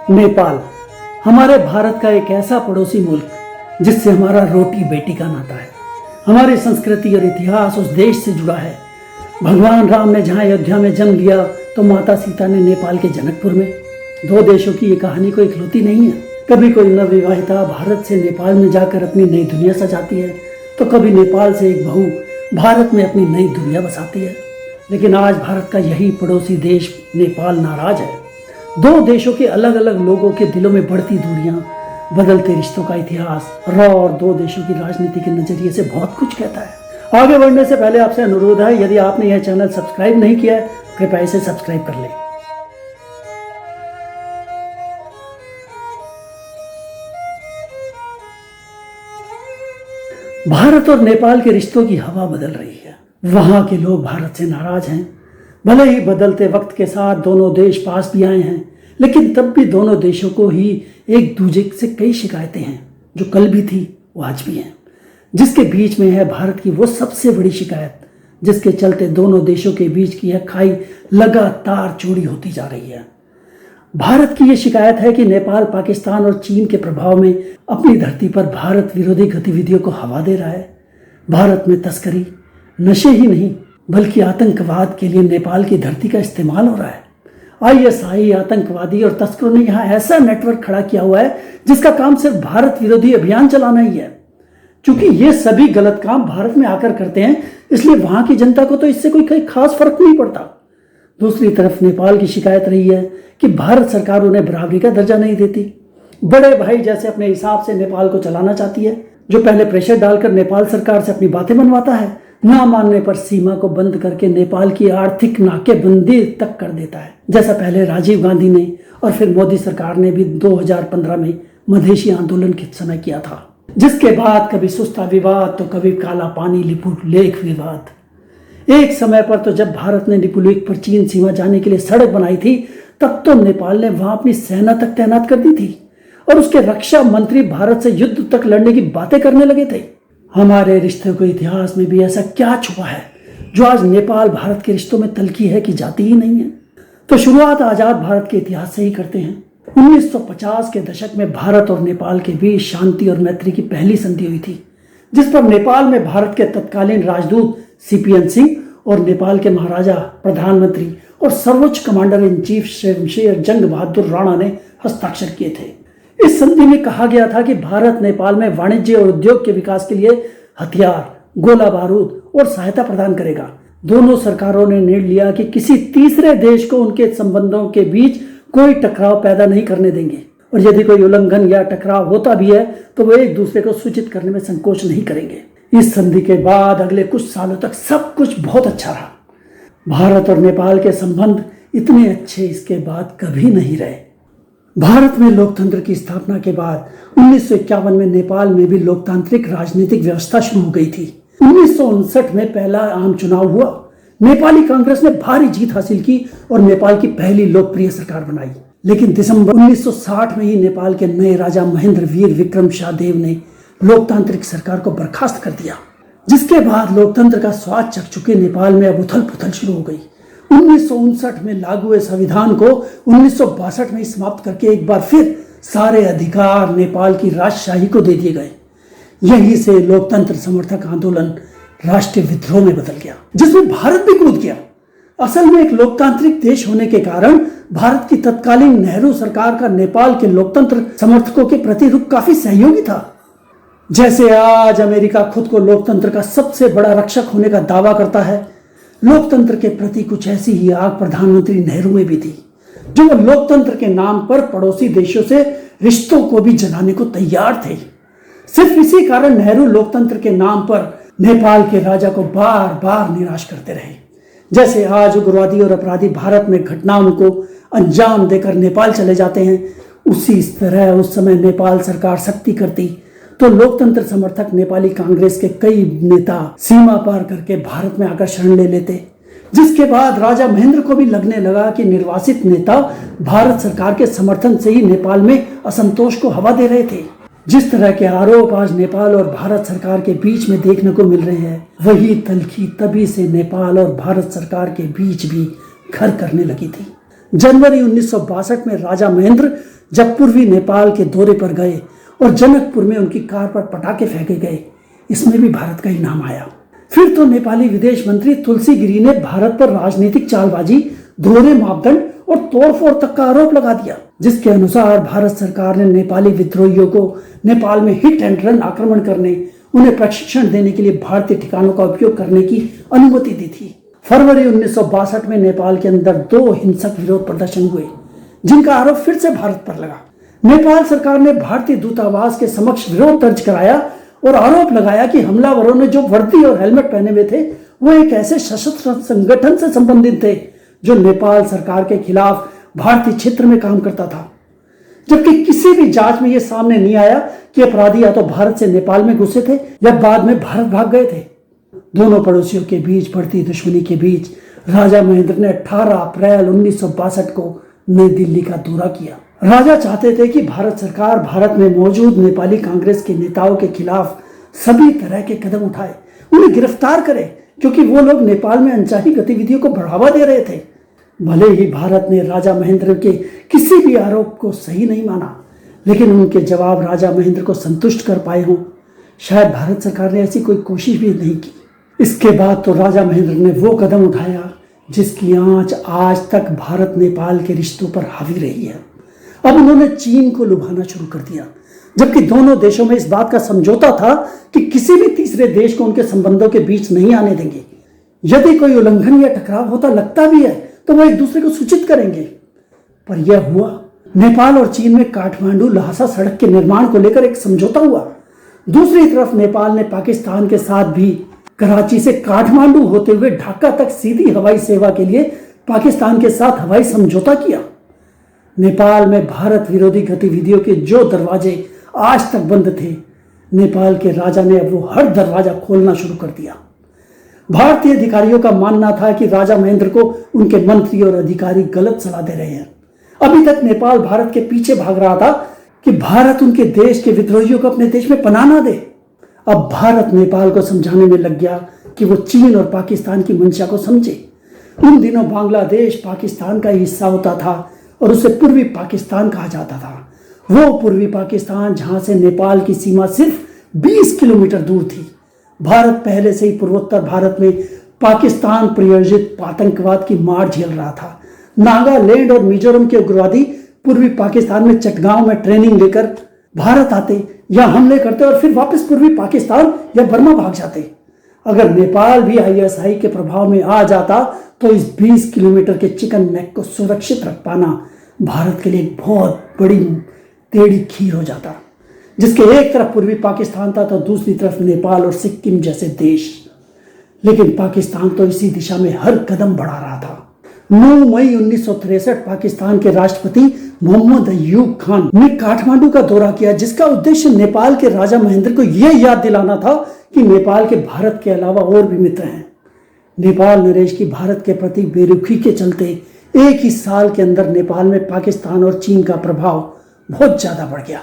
नेपाल हमारे भारत का एक ऐसा पड़ोसी मुल्क जिससे हमारा रोटी बेटी का नाता है। हमारी संस्कृति और इतिहास उस देश से जुड़ा है। भगवान राम ने जहाँ अयोध्या में जन्म लिया तो माता सीता ने नेपाल के जनकपुर में। दो देशों की ये कहानी कोई इकलौती नहीं है। कभी कोई नवविवाहिता भारत से नेपाल में जाकर अपनी नई दुनिया सजाती है तो कभी नेपाल से एक बहू भारत में अपनी नई दुनिया बसाती है। लेकिन आज भारत का यही पड़ोसी देश नेपाल नाराज है। दो देशों के अलग अलग लोगों के दिलों में बढ़ती दूरियां, बदलते रिश्तों का इतिहास और दो देशों की राजनीति के नजरिए से बहुत कुछ कहता है। आगे बढ़ने से पहले आपसे अनुरोध है, यदि आपने यह चैनल सब्सक्राइब नहीं किया है कृपया इसे सब्सक्राइब कर लें। भारत और नेपाल के रिश्तों की हवा बदल रही है। वहां के लोग भारत से नाराज हैं। भले ही बदलते वक्त के साथ दोनों देश पास भी आए हैं, लेकिन तब भी दोनों देशों को ही एक दूसरे से कई शिकायतें हैं जो कल भी थी वो आज भी हैं। जिसके बीच में है भारत की वो सबसे बड़ी शिकायत जिसके चलते दोनों देशों के बीच की यह खाई लगातार चौड़ी होती जा रही है। भारत की यह शिकायत है कि नेपाल पाकिस्तान और चीन के प्रभाव में अपनी धरती पर भारत विरोधी गतिविधियों को हवा दे रहा है। भारत में तस्करी, नशे ही नहीं बल्कि आतंकवाद के लिए नेपाल की धरती का इस्तेमाल हो रहा है। आईएसआई, आतंकवादी और तस्करों ने यहाँ ऐसा नेटवर्क खड़ा किया हुआ है जिसका काम सिर्फ भारत विरोधी अभियान चलाना ही है। क्योंकि ये सभी गलत काम भारत में आकर करते हैं, इसलिए वहां की जनता को तो इससे कोई खास फर्क नहीं पड़ता। दूसरी तरफ नेपाल की शिकायत रही है कि भारत सरकार उन्हें बराबरी का दर्जा नहीं देती। बड़े भाई जैसे अपने हिसाब से नेपाल को चलाना चाहती है, जो पहले प्रेशर डालकर नेपाल सरकार से अपनी बातें मनवाता है, ना मानने पर सीमा को बंद करके नेपाल की आर्थिक नाकेबंदी तक कर देता है, जैसा पहले राजीव गांधी ने और फिर मोदी सरकार ने भी 2015 में मधेशी आंदोलन के समय किया था। जिसके बाद कभी सुस्ता विवाद तो कभी काला पानी लिपुलेख विवाद। एक समय पर तो जब भारत ने लिपुलेख पर चीन सीमा जाने के लिए सड़क बनाई थी, तब तो नेपाल ने वहां अपनी सेना तक तैनात कर दी थी और उसके रक्षा मंत्री भारत से युद्ध तक लड़ने की बातें करने लगे थे। हमारे रिश्तों के इतिहास में भी ऐसा क्या छुपा है जो आज नेपाल भारत के रिश्तों में तलखी है कि जाती ही नहीं है। तो शुरुआत आजाद भारत के इतिहास से ही करते हैं। 1950 के दशक में भारत और नेपाल के बीच शांति और मैत्री की पहली संधि हुई थी, जिस पर नेपाल में भारत के तत्कालीन राजदूत सीपीएन सिंह और नेपाल के महाराजा, प्रधानमंत्री और सर्वोच्च कमांडर इन चीफ शमशेर जंग बहादुर राणा ने हस्ताक्षर किए थे। इस संधि में कहा गया था कि भारत नेपाल में वाणिज्य और उद्योग के विकास के लिए हथियार, गोला बारूद और सहायता प्रदान करेगा। दोनों सरकारों ने निर्णय लिया कि किसी तीसरे देश को उनके संबंधों के बीच कोई टकराव पैदा नहीं करने देंगे और यदि कोई उल्लंघन या टकराव होता भी है तो वो एक दूसरे को सूचित करने में संकोच नहीं करेंगे। इस संधि के बाद अगले कुछ सालों तक सब कुछ बहुत अच्छा रहा। भारत और नेपाल के संबंध इतने अच्छे इसके बाद कभी नहीं रहे। भारत में लोकतंत्र की स्थापना के बाद 1951 में नेपाल में भी लोकतांत्रिक राजनीतिक व्यवस्था शुरू हो गई थी। 1959 में पहला आम चुनाव हुआ। नेपाली कांग्रेस ने भारी जीत हासिल की और नेपाल की पहली लोकप्रिय सरकार बनाई। लेकिन दिसंबर 1960 में ही नेपाल के नए राजा महेंद्र वीर विक्रम शाहदेव ने लोकतांत्रिक सरकार को बर्खास्त कर दिया, जिसके बाद लोकतंत्र का स्वाद चख चुके नेपाल में अब उथल पुथल शुरू हो गई। 1959 में लागू हुए संविधान को 1962 में समाप्त करके एक बार फिर सारे अधिकार नेपाल की राजशाही को दे दिए गए। यहीं से लोकतंत्र समर्थक आंदोलन राष्ट्रीय विद्रोह में बदल गया, जिसमें भारत भी कूद गया। असल में एक लोकतांत्रिक देश होने के कारण भारत की तत्कालीन नेहरू सरकार का नेपाल के लोकतंत्र समर्थकों के प्रति रुख काफी सहयोगी था। जैसे आज अमेरिका खुद को लोकतंत्र का सबसे बड़ा रक्षक होने का दावा करता है, लोकतंत्र के प्रति कुछ ऐसी ही आग प्रधानमंत्री नेहरू में भी थी, जो वो लोकतंत्र के नाम पर पड़ोसी देशों से रिश्तों को भी जलाने को तैयार थे। सिर्फ इसी कारण नेहरू लोकतंत्र के नाम पर नेपाल के राजा को बार बार निराश करते रहे। जैसे आज उग्रवादी और अपराधी भारत में घटनाओं को अंजाम देकर नेपाल चले जाते हैं, उसी तरह उस समय नेपाल सरकार सख्ती करती तो लोकतंत्र समर्थक नेपाली कांग्रेस के कई नेता सीमा पार करके भारत में आकर शरण ले लेते, जिसके बाद राजा महेंद्र को भी लगने लगा कि निर्वासित नेता भारत सरकार के समर्थन से ही नेपाल में असंतोष को हवा दे रहे थे। जिस तरह के आरोप आज नेपाल और भारत सरकार के बीच में देखने को मिल रहे हैं, वही तल्खी तभी से नेपाल और भारत सरकार के बीच भी घर करने लगी थी। जनवरी 1962 में राजा महेंद्र जब पूर्वी नेपाल के दौरे पर गए और जनकपुर में उनकी कार पर पटाखे फेंके गए, इसमें भी भारत का ही नाम आया। फिर तो नेपाली विदेश मंत्री तुलसी गिरी ने भारत पर राजनीतिक चालबाजी, दोहरे मापदंड और तोड़फोड़ तक का आरोप लगा दिया, जिसके अनुसार भारत सरकार ने नेपाली विद्रोहियों को नेपाल में हिट एंड रन आक्रमण करने, उन्हें प्रशिक्षण देने के लिए भारतीय ठिकानों का उपयोग करने की अनुमति दी थी। फरवरी 1962 में नेपाल के अंदर 2 हिंसक विरोध प्रदर्शन हुए, जिनका आरोप फिर से भारत पर लगा। नेपाल सरकार ने भारतीय दूतावास के समक्ष विरोध दर्ज कराया और आरोप लगाया कि हमलावरों ने जो वर्दी और हेलमेट पहने हुए थे, वो एक ऐसे सशस्त्र संगठन से संबंधित थे जो नेपाल सरकार के खिलाफ भारतीय क्षेत्र में काम करता था, जबकि किसी भी जांच में यह सामने नहीं आया कि अपराधी या तो भारत से नेपाल में घुसे थे या बाद में भारत भाग गए थे। दोनों पड़ोसियों के बीच बढ़ती दुश्मनी के बीच राजा महेंद्र ने 18 अप्रैल 1962 को नई दिल्ली का दौरा किया। राजा चाहते थे कि भारत सरकार भारत में मौजूद नेपाली कांग्रेस के नेताओं के खिलाफ सभी तरह के कदम उठाए, उन्हें गिरफ्तार करे, क्योंकि वो लोग नेपाल में अनचाही गतिविधियों को बढ़ावा दे रहे थे। भले ही भारत ने राजा महेंद्र के किसी भी आरोप को सही नहीं माना, लेकिन उनके जवाब राजा महेंद्र को संतुष्ट कर पाए हों। शायद भारत सरकार ने ऐसी कोई कोशिश भी नहीं की। इसके बाद तो राजा महेंद्र ने वो कदम उठाया जिसकी आंच आज तक भारत नेपाल के रिश्तों पर हावी रही है। अब उन्होंने चीन को लुभाना शुरू कर दिया, जबकि दोनों देशों में इस बात का समझौता था कि किसी भी तीसरे देश को उनके संबंधों के बीच नहीं आने देंगे। यदि कोई उल्लंघन या टकराव होता लगता भी है तो वो एक दूसरे को सूचित करेंगे। पर यह हुआ। नेपाल और चीन में काठमांडू लहासा सड़क के निर्माण को लेकर एक समझौता हुआ। दूसरी तरफ नेपाल ने पाकिस्तान के साथ भी कराची से काठमांडू होते हुए ढाका तक सीधी हवाई सेवा के लिए पाकिस्तान के साथ हवाई समझौता किया। नेपाल में भारत विरोधी गतिविधियों के जो दरवाजे आज तक बंद थे, नेपाल के राजा ने अब वो हर दरवाजा खोलना शुरू कर दिया। भारतीय अधिकारियों का मानना था कि राजा महेंद्र को उनके मंत्री और अधिकारी गलत सलाह दे रहे हैं। अभी तक नेपाल भारत के पीछे भाग रहा था कि भारत उनके देश के विद्रोहियों को अपने देश में पनाह न दे। अब भारत नेपाल को समझाने में लग गया कि वो चीन और पाकिस्तान की मंशा को समझे। उन दिनों बांग्लादेश पाकिस्तान का हिस्सा होता था और उसे पूर्वी पाकिस्तान कहा जाता था। वो पूर्वी पाकिस्तान जहां से नेपाल की सीमा सिर्फ 20 किलोमीटर दूर थी। भारत पहले से ही पूर्वोत्तर भारत में पाकिस्तान प्रायोजित आतंकवाद की मार झेल रहा था। नागालैंड और मिजोरम के उग्रवादी पूर्वी पाकिस्तान में चटगांव में ट्रेनिंग लेकर भारत आते या हमले करते और फिर वापस पूर्वी पाकिस्तान या बर्मा भाग जाते। अगर नेपाल भी आईएसआई के प्रभाव में आ जाता तो इस 20 किलोमीटर के चिकन नेक को सुरक्षित रख पाना भारत के लिए बहुत बड़ी टेढ़ी खीर हो जाता, जिसके एक तरफ पूर्वी पाकिस्तान था तो दूसरी तरफ नेपाल और सिक्किम जैसे देश। लेकिन पाकिस्तान तो इसी दिशा में हर कदम बढ़ा रहा था। 9 मई 1963 पाकिस्तान के राष्ट्रपति मोहम्मद अयूब खान ने काठमांडू का दौरा किया, जिसका उद्देश्य नेपाल के राजा महेंद्र को यह याद दिलाना था कि नेपाल के भारत के अलावा और भी मित्र हैं। नेपाल नरेश की भारत के प्रति बेरुखी के चलते एक ही साल के अंदर नेपाल में पाकिस्तान और चीन का प्रभाव बहुत ज्यादा बढ़ गया।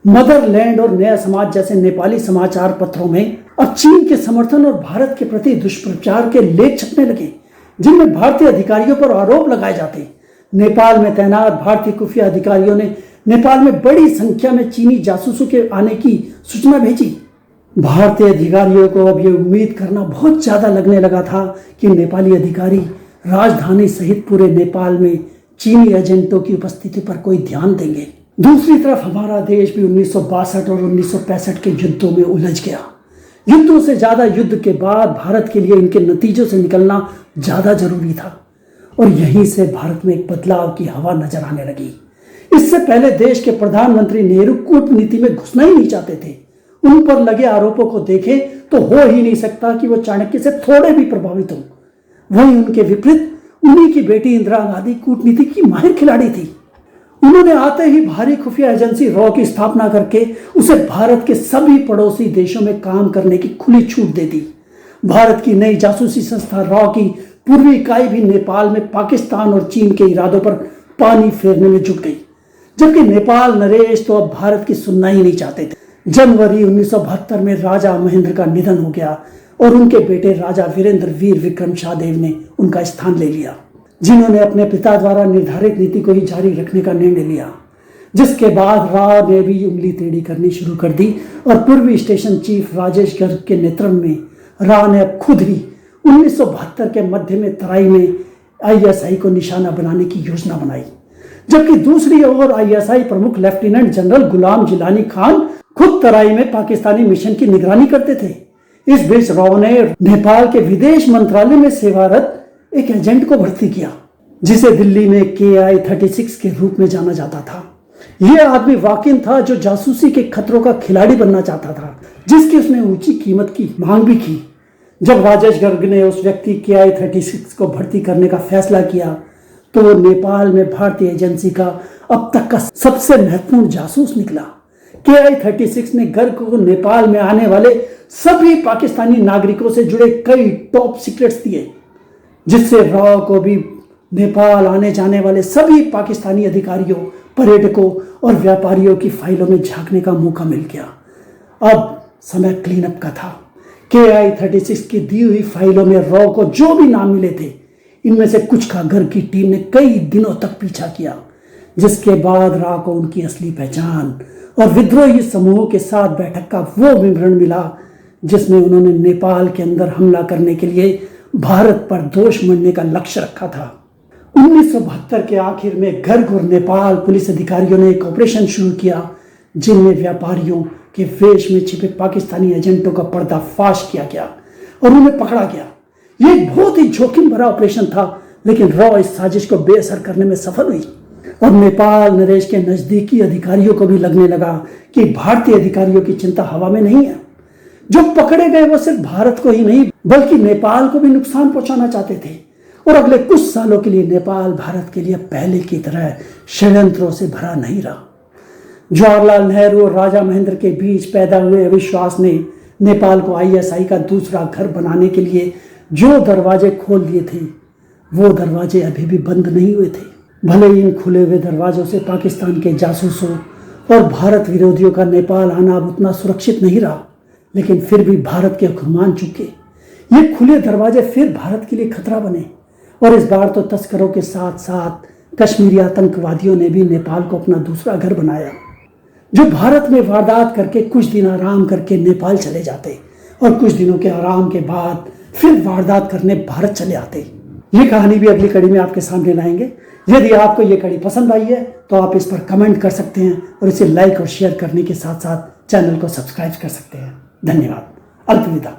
मदरलैंड और नया समाज जैसे नेपाली समाचार पत्रों में अब चीन के समर्थन और भारत के प्रति दुष्प्रचार के लेख छपने लगे, जिनमें भारतीय अधिकारियों पर आरोप लगाए जाते। नेपाल में तैनात भारतीय खुफिया अधिकारियों ने नेपाल में बड़ी संख्या में चीनी जासूसों के आने की सूचना भेजी। भारतीय अधिकारियों को अब यह उम्मीद करना बहुत ज्यादा लगने लगा था कि नेपाली अधिकारी राजधानी सहित पूरे नेपाल में चीनी एजेंटों की उपस्थिति पर कोई ध्यान देंगे। दूसरी तरफ हमारा देश भी 1962 और 1965 के युद्धों में उलझ गया। युद्धों से ज्यादा युद्ध के बाद भारत के लिए इनके नतीजों से निकलना ज्यादा जरूरी था और यहीं से भारत में एक बदलाव की हवा नजर आने लगी। इससे पहले देश के प्रधानमंत्री नेहरू कूटनीति में घुसना ही नहीं चाहते थे। उन पर लगे आरोपों को देखें तो हो ही नहीं सकता कि वो चाणक्य से थोड़े भी प्रभावित हो। वहीं उनके विपरीत उन्हीं की बेटी इंदिरा गांधी कूटनीति की माहिर खिलाड़ी थी। उन्होंने आते ही भारी खुफिया एजेंसी रॉ की स्थापना करके उसे भारत के सभी पड़ोसी देशों में काम करने की खुली छूट दे दी। भारत की नई जासूसी संस्था रॉ की पूर्वी इकाई भी नेपाल में पाकिस्तान और चीन के इरादों पर पानी फेरने में जुट गई, जबकि नेपाल नरेश तो अब भारत की सुनना ही नहीं चाहते थे। जनवरी 1972 में राजा महेंद्र का निधन हो गया और उनके बेटे राजा वीरेंद्र वीर विक्रम शाहदेव ने उनका स्थान ले लिया, जिन्होंने अपने पिता द्वारा निर्धारित नीति को ही जारी रखने का निर्णय लिया। जिसके बाद राव ने भी उंगली टेढ़ी करनी शुरू कर दी और पूर्वी स्टेशन चीफ राजेश गर्ग के नेतृत्व में राव ने अब खुद ही 1972 के मध्य में तराई में आईएसआई को निशाना बनाने की योजना बनाई, जबकि दूसरी ओर आईएसआई प्रमुख लेफ्टिनेंट जनरल गुलाम जिलानी खान खुद तराई में पाकिस्तानी मिशन की निगरानी करते थे। इस बीच राव ने नेपाल के विदेश मंत्रालय में सेवारत एक एजेंट को भर्ती किया, जिसे दिल्ली में KI-36 के रूप में जाना जाता था। यह आदमी वाकिन था जो जासूसी के खतरों का खिलाड़ी बनना चाहता था, जिसकी उसने ऊंची कीमत की मांग भी की। जब राजेश गर्ग ने उस व्यक्ति KI-36 को भर्ती करने का फैसला किया तो वो नेपाल में भारतीय एजेंसी का अब तक का सबसे महत्वपूर्ण जासूस निकला। KI-36 ने गर्ग को नेपाल में आने वाले सभी पाकिस्तानी नागरिकों से जुड़े कई टॉप सीक्रेट्स दिए, जिससे राव को भी नेपाल आने जाने वाले सभी पाकिस्तानी अधिकारियों, पर्यटकों और व्यापारियों की फाइलों में झांकने का मौका मिल गया। अब समय क्लीन अप का था। KI-36 की दी हुई फाइलों में राव को जो भी नाम मिले थे, इनमें से कुछ का गर्ग की टीम ने कई दिनों तक पीछा किया, जिसके बाद राव को उनकी असली पहचान और विद्रोही समूहों के साथ बैठक का वो विवरण मिला जिसमें उन्होंने नेपाल के अंदर हमला करने के लिए भारत पर दोष मढ़ने का लक्ष्य रखा था। 1972 के आखिर में गर्ग और नेपाल पुलिस अधिकारियों ने एक ऑपरेशन शुरू किया, जिनमें व्यापारियों के वेश में छिपे पाकिस्तानी एजेंटों का पर्दाफाश किया गया और उन्हें पकड़ा गया। यह एक बहुत ही जोखिम भरा ऑपरेशन था, लेकिन राव इस साजिश को बेअसर करने में सफल हुई और नेपाल नरेश के नजदीकी अधिकारियों को भी लगने लगा कि भारतीय अधिकारियों की चिंता हवा में नहीं है। जो पकड़े गए वो सिर्फ भारत को ही नहीं बल्कि नेपाल को भी नुकसान पहुंचाना चाहते थे और अगले कुछ सालों के लिए नेपाल भारत के लिए पहले की तरह षड्यंत्रों से भरा नहीं रहा। जवाहरलाल नेहरू और राजा महेंद्र के बीच पैदा हुए अविश्वास ने नेपाल को आईएसआई का दूसरा घर बनाने के लिए जो दरवाजे खोल दिए थे, वो दरवाजे अभी भी बंद नहीं हुए थे। भले ही इन खुले हुए दरवाजों से पाकिस्तान के जासूसों और भारत विरोधियों का नेपाल आना अब उतना सुरक्षित नहीं रहा, लेकिन फिर भी भारत के हुक्म मान चुके ये खुले दरवाजे फिर भारत के लिए खतरा बने और इस बार तो तस्करों के साथ साथ कश्मीरी आतंकवादियों ने भी नेपाल को अपना दूसरा घर बनाया, जो भारत में वारदात करके कुछ दिन आराम करके नेपाल चले जाते और कुछ दिनों के आराम के बाद फिर वारदात करने भारत चले आते। ये कहानी भी अगली कड़ी में आपके सामने लाएंगे। यदि आपको ये कड़ी पसंद आई है तो आप इस पर कमेंट कर सकते हैं और इसे लाइक और शेयर करने के साथ साथ चैनल को सब्सक्राइब कर सकते हैं। धन्यवाद। अलविदा।